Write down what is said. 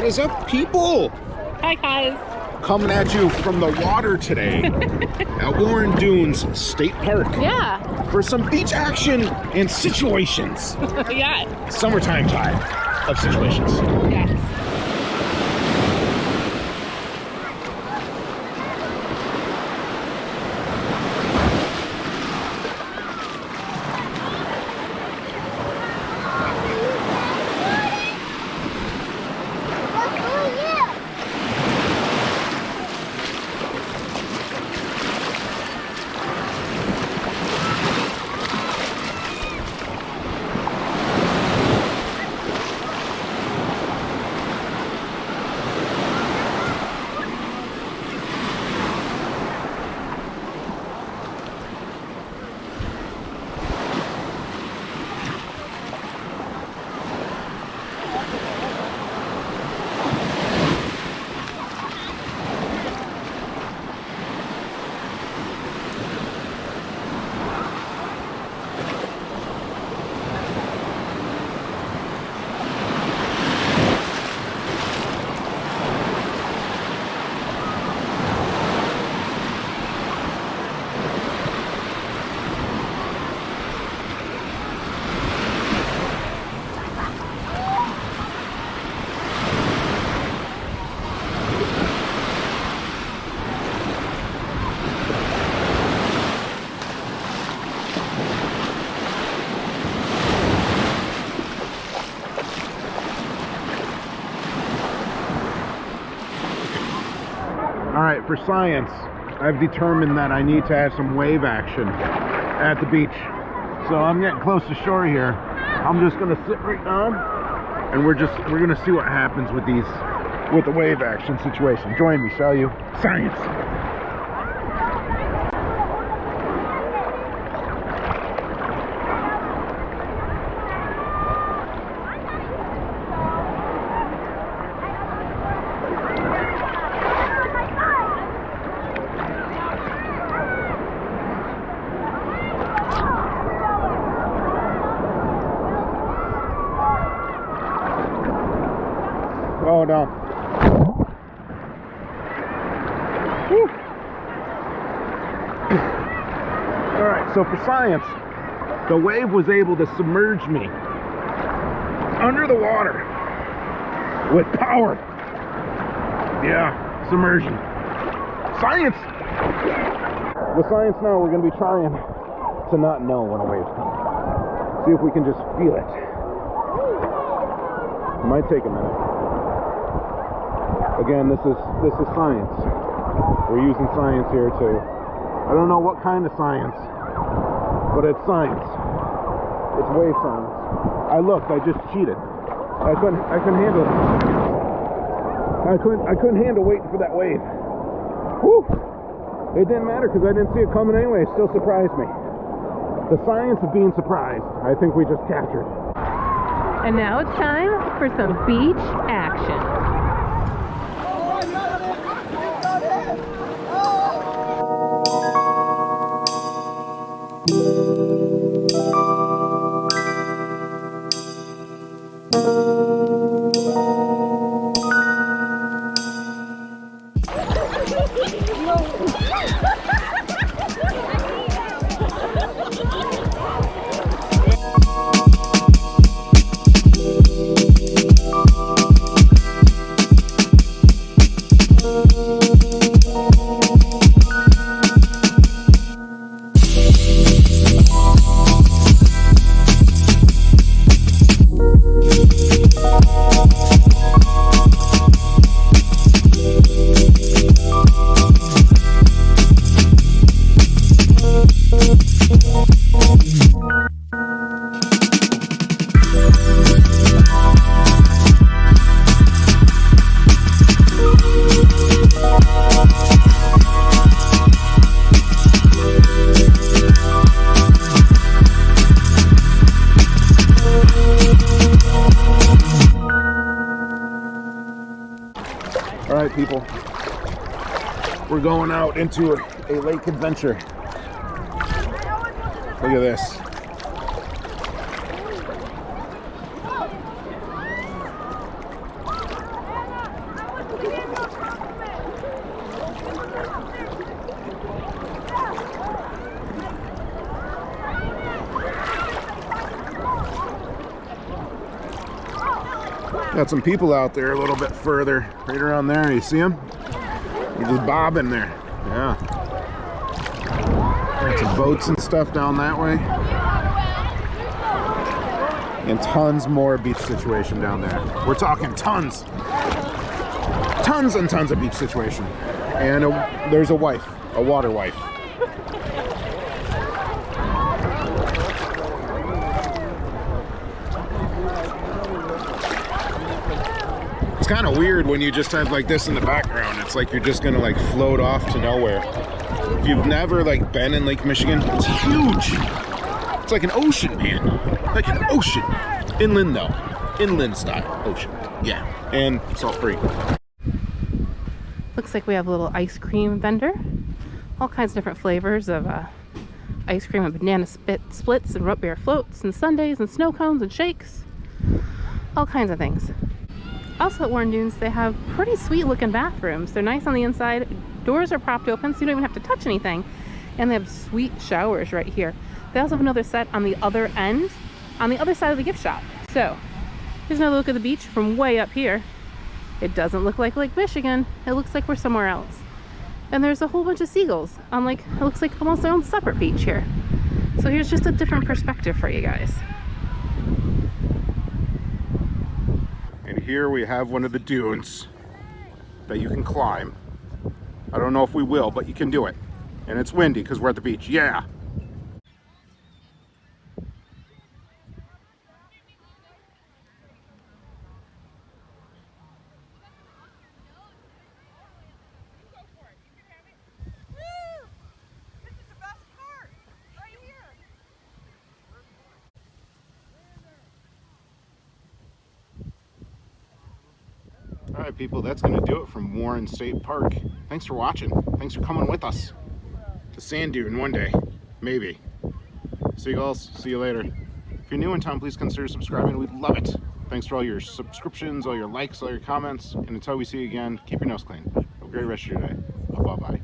What is up, people? Hi, guys. Coming at you from the water today at Warren Dunes State Park. Yeah. For some beach action and situations. Yeah. Summertime type of situations. Yes. All right, for science, I've determined that I need to have some wave action at the beach. So I'm getting close to shore here. I'm just gonna sit right down and we're gonna see what happens with the wave action situation. Join me, shall you? Science. Oh no. Whew. All right, so for science, the wave was able to submerge me under the water with power. Yeah, submersion. Science! With science now, we're going to be trying to not know when a wave's coming. See if we can just feel it. It might take a minute. Again, this is science. We're using science here too. I don't know what kind of science, but it's science. It's wave science. I looked. I just cheated. I couldn't handle it. I couldn't handle waiting for that wave. Whew! It didn't matter because I didn't see it coming anyway. It still surprised me. The science of being surprised, I think we just captured. And now it's time for some beach action. All right, people, we're going out into a lake adventure. Look at this. Got some people out there a little bit further, right around there. You see them? They're just bobbing there. Yeah. Got some boats and stuff down that way. And tons more beach situation down there. We're talking tons. Tons and tons of beach situation. And there's a wife, a water wife. It's kind of weird when you just have like this in the background. It's like you're just gonna like float off to nowhere. If you've never like been in Lake Michigan, it's huge. It's like an ocean, man. Like an ocean. Inland though. Inland style ocean. Yeah. And salt free. Looks like we have a little ice cream vendor. All kinds of different flavors of ice cream and banana splits and root beer floats and sundaes and snow cones and shakes. All kinds of things. Also at Warren Dunes, they have pretty sweet looking bathrooms. They're nice on the inside. Doors are propped open so you don't even have to touch anything. And they have sweet showers right here. They also have another set on the other end, on the other side of the gift shop. So here's another look at the beach from way up here. It doesn't look like Lake Michigan. It looks like we're somewhere else. And there's a whole bunch of seagulls on like, it looks like almost their own separate beach here. So here's just a different perspective for you guys. And here we have one of the dunes that you can climb. I don't know if we will, but you can do it. And it's windy because we're at the beach. Yeah. All right, people, that's going to do it from Warren State Park. Thanks for watching. Thanks for coming with us to Sand Dune one day, maybe. Seagulls, see you later. If you're new in town, please consider subscribing. We'd love it. Thanks for all your subscriptions, all your likes, all your comments. And until we see you again, keep your nose clean. Have a great rest of your day. Bye-bye.